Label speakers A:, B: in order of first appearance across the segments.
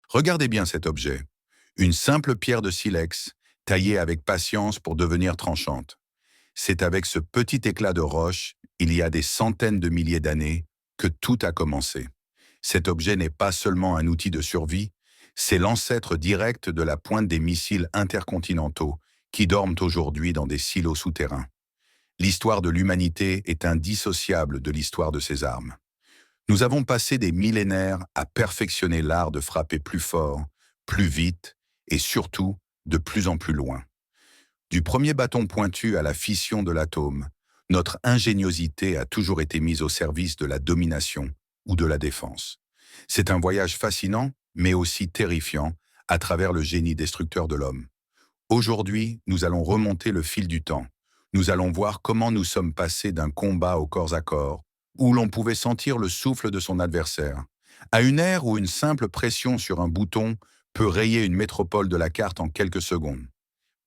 A: Regardez bien cet objet. Une simple pierre de silex, taillée avec patience pour devenir tranchante. C'est avec ce petit éclat de roche, il y a des centaines de milliers d'années, que tout a commencé. Cet objet n'est pas seulement un outil de survie, c'est l'ancêtre direct de la pointe des missiles intercontinentaux qui dorment aujourd'hui dans des silos souterrains. L'histoire de l'humanité est indissociable de l'histoire de ces armes. Nous avons passé des millénaires à perfectionner l'art de frapper plus fort, plus vite et surtout de plus en plus loin. Du premier bâton pointu à la fission de l'atome, notre ingéniosité a toujours été mise au service de la domination ou de la défense. C'est un voyage fascinant, mais aussi terrifiant, à travers le génie destructeur de l'homme. Aujourd'hui, nous allons remonter le fil du temps. Nous allons voir comment nous sommes passés d'un combat au corps à corps, où l'on pouvait sentir le souffle de son adversaire, à une ère où une simple pression sur un bouton peut rayer une métropole de la carte en quelques secondes.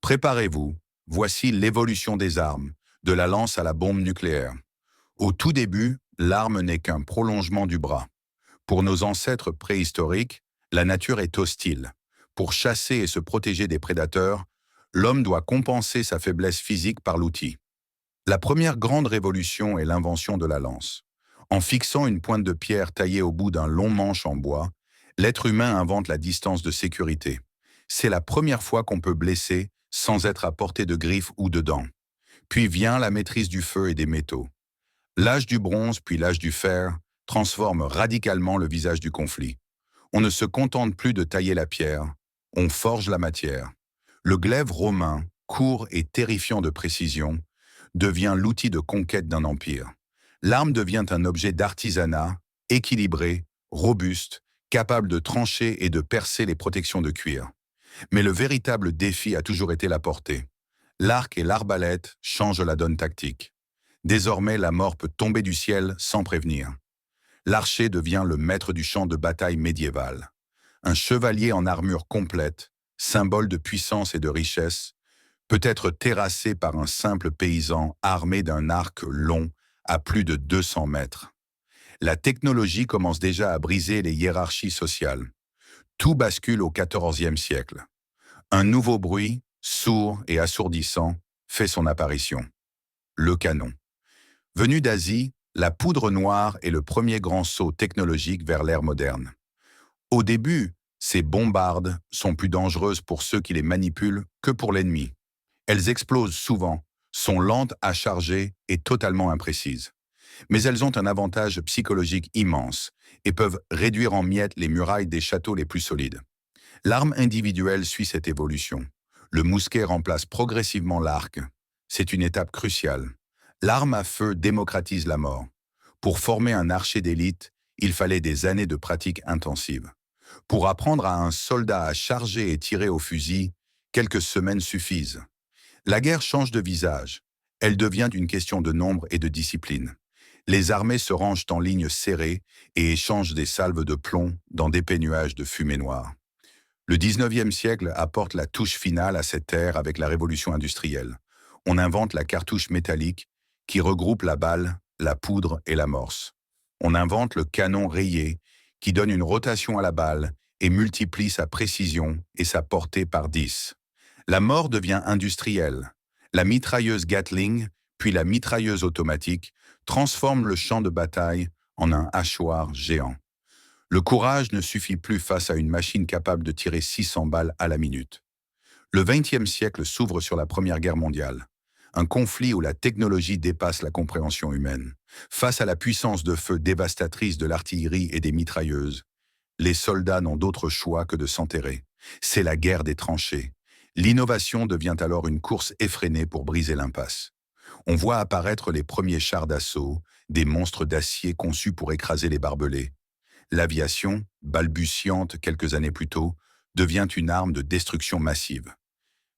A: Préparez-vous, voici l'évolution des armes, de la lance à la bombe nucléaire. Au tout début, l'arme n'est qu'un prolongement du bras. Pour nos ancêtres préhistoriques, la nature est hostile. Pour chasser et se protéger des prédateurs, l'homme doit compenser sa faiblesse physique par l'outil. La première grande révolution est l'invention de la lance. En fixant une pointe de pierre taillée au bout d'un long manche en bois, l'être humain invente la distance de sécurité. C'est la première fois qu'on peut blesser sans être à portée de griffes ou de dents. Puis vient la maîtrise du feu et des métaux. L'âge du bronze puis l'âge du fer transforment radicalement le visage du conflit. On ne se contente plus de tailler la pierre, on forge la matière. Le glaive romain, court et terrifiant de précision, devient l'outil de conquête d'un empire. L'arme devient un objet d'artisanat, équilibré, robuste, capable de trancher et de percer les protections de cuir. Mais le véritable défi a toujours été la portée. L'arc et l'arbalète changent la donne tactique. Désormais, la mort peut tomber du ciel sans prévenir. L'archer devient le maître du champ de bataille médiéval. Un chevalier en armure complète, symbole de puissance et de richesse, peut être terrassé par un simple paysan armé d'un arc long à plus de 200 mètres. La technologie commence déjà à briser les hiérarchies sociales. Tout bascule au XIVe siècle. Un nouveau bruit, sourd et assourdissant, fait son apparition. Le canon. Venu d'Asie, la poudre noire est le premier grand saut technologique vers l'ère moderne. Au début, ces bombardes sont plus dangereuses pour ceux qui les manipulent que pour l'ennemi. Elles explosent souvent, sont lentes à charger et totalement imprécises. Mais elles ont un avantage psychologique immense et peuvent réduire en miettes les murailles des châteaux les plus solides. L'arme individuelle suit cette évolution. Le mousquet remplace progressivement l'arc. C'est une étape cruciale. L'arme à feu démocratise la mort. Pour former un archer d'élite, il fallait des années de pratique intensive. Pour apprendre à un soldat à charger et tirer au fusil, quelques semaines suffisent. La guerre change de visage. Elle devient une question de nombre et de discipline. Les armées se rangent en lignes serrées et échangent des salves de plomb dans d'épais nuages de fumée noire. Le XIXe siècle apporte la touche finale à cette ère avec la révolution industrielle. On invente la cartouche métallique qui regroupe la balle, la poudre et l'amorce. On invente le canon rayé qui donne une rotation à la balle et multiplie sa précision et sa portée par 10. La mort devient industrielle. La mitrailleuse Gatling, puis la mitrailleuse automatique, transforme le champ de bataille en un hachoir géant. Le courage ne suffit plus face à une machine capable de tirer 600 balles à la minute. Le XXe siècle s'ouvre sur la Première Guerre mondiale, un conflit où la technologie dépasse la compréhension humaine. Face à la puissance de feu dévastatrice de l'artillerie et des mitrailleuses, les soldats n'ont d'autre choix que de s'enterrer. C'est la guerre des tranchées. L'innovation devient alors une course effrénée pour briser l'impasse. On voit apparaître les premiers chars d'assaut, des monstres d'acier conçus pour écraser les barbelés. L'aviation, balbutiante quelques années plus tôt, devient une arme de destruction massive.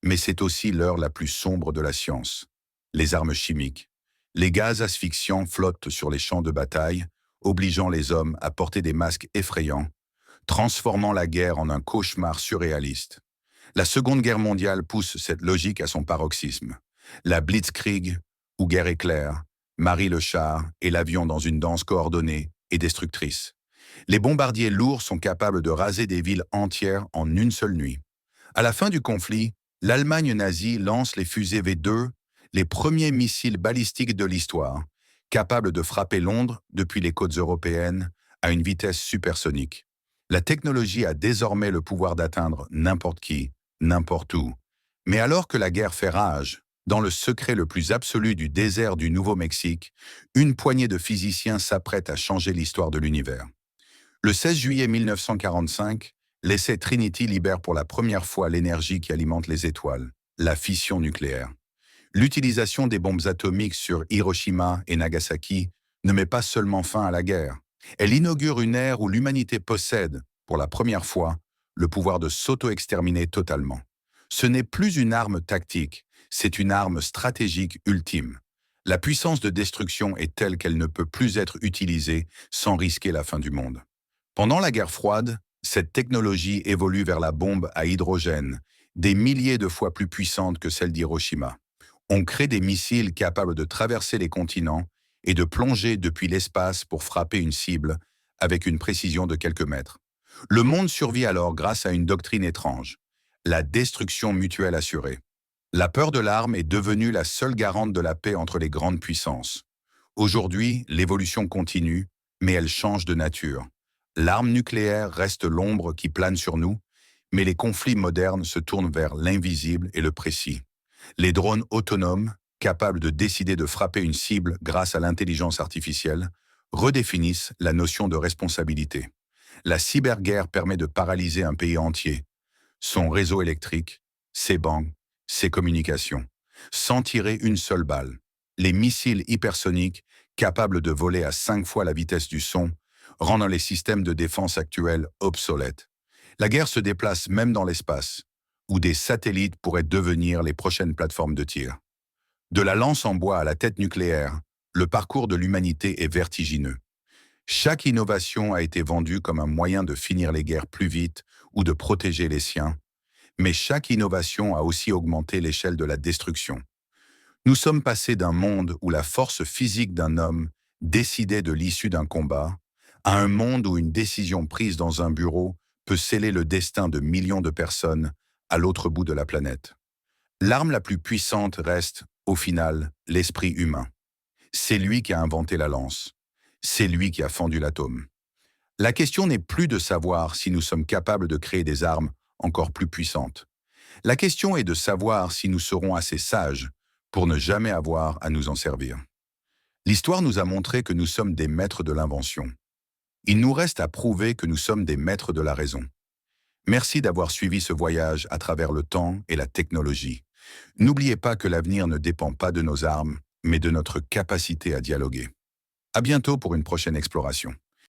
A: Mais c'est aussi l'heure la plus sombre de la science. Les armes chimiques. Les gaz asphyxiants flottent sur les champs de bataille, obligeant les hommes à porter des masques effrayants, transformant la guerre en un cauchemar surréaliste. La Seconde Guerre mondiale pousse cette logique à son paroxysme. La Blitzkrieg, ou guerre éclair, marie le char et l'avion dans une danse coordonnée et destructrice. Les bombardiers lourds sont capables de raser des villes entières en une seule nuit. À la fin du conflit, l'Allemagne nazie lance les fusées V2, les premiers missiles balistiques de l'histoire, capables de frapper Londres depuis les côtes européennes à une vitesse supersonique. La technologie a désormais le pouvoir d'atteindre n'importe qui, n'importe où. Mais alors que la guerre fait rage, dans le secret le plus absolu du désert du Nouveau-Mexique, une poignée de physiciens s'apprête à changer l'histoire de l'univers. Le 16 juillet 1945, l'essai Trinity libère pour la première fois l'énergie qui alimente les étoiles, la fission nucléaire. L'utilisation des bombes atomiques sur Hiroshima et Nagasaki ne met pas seulement fin à la guerre. Elle inaugure une ère où l'humanité possède, pour la première fois, le pouvoir de s'auto-exterminer totalement. Ce n'est plus une arme tactique, c'est une arme stratégique ultime. La puissance de destruction est telle qu'elle ne peut plus être utilisée sans risquer la fin du monde. Pendant la guerre froide, cette technologie évolue vers la bombe à hydrogène, des milliers de fois plus puissante que celle d'Hiroshima. On crée des missiles capables de traverser les continents et de plonger depuis l'espace pour frapper une cible avec une précision de quelques mètres. Le monde survit alors grâce à une doctrine étrange, la destruction mutuelle assurée. La peur de l'arme est devenue la seule garante de la paix entre les grandes puissances. Aujourd'hui, l'évolution continue, mais elle change de nature. L'arme nucléaire reste l'ombre qui plane sur nous, mais les conflits modernes se tournent vers l'invisible et le précis. Les drones autonomes, capables de décider de frapper une cible grâce à l'intelligence artificielle, redéfinissent la notion de responsabilité. La cyberguerre permet de paralyser un pays entier, son réseau électrique, ses banques, ses communications, sans tirer une seule balle. Les missiles hypersoniques, capables de voler à 5 fois la vitesse du son, rendant les systèmes de défense actuels obsolètes. La guerre se déplace même dans l'espace, où des satellites pourraient devenir les prochaines plateformes de tir. De la lance en bois à la tête nucléaire, le parcours de l'humanité est vertigineux. Chaque innovation a été vendue comme un moyen de finir les guerres plus vite ou de protéger les siens, mais chaque innovation a aussi augmenté l'échelle de la destruction. Nous sommes passés d'un monde où la force physique d'un homme décidait de l'issue d'un combat, à un monde où une décision prise dans un bureau peut sceller le destin de millions de personnes à l'autre bout de la planète. L'arme la plus puissante reste, au final, l'esprit humain. C'est lui qui a inventé la lance. C'est lui qui a fendu l'atome. La question n'est plus de savoir si nous sommes capables de créer des armes encore plus puissantes. La question est de savoir si nous serons assez sages pour ne jamais avoir à nous en servir. L'histoire nous a montré que nous sommes des maîtres de l'invention. Il nous reste à prouver que nous sommes des maîtres de la raison. Merci d'avoir suivi ce voyage à travers le temps et la technologie. N'oubliez pas que l'avenir ne dépend pas de nos armes, mais de notre capacité à dialoguer. À bientôt pour une prochaine exploration.